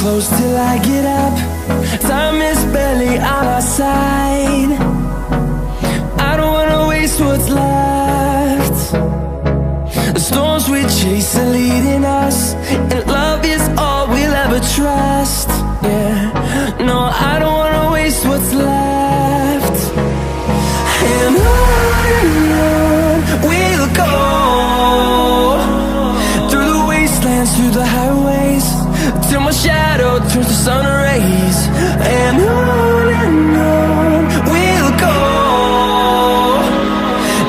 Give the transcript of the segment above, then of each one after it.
close till I get up. Time is barely on our side. I don't wanna waste what's left. The storms we chase are leading us, and love is all we'll ever trust. Yeah, no, I don't wanna waste what's left. And on we'll go, through the wastelands, through the highways, till my shadow turns to sun rays. And on we'll go,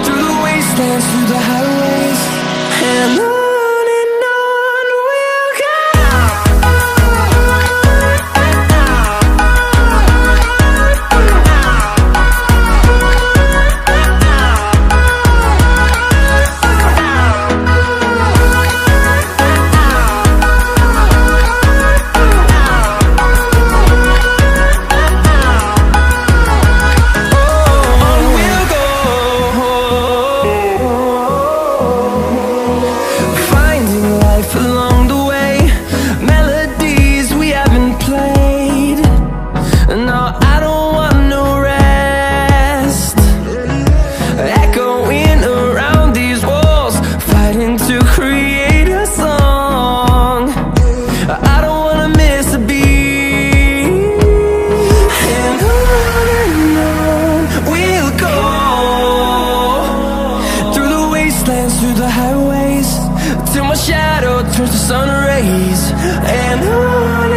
through the wastelands, through the highways, and on we'll go. Through the highways, till my shadow turns to sun rays. And on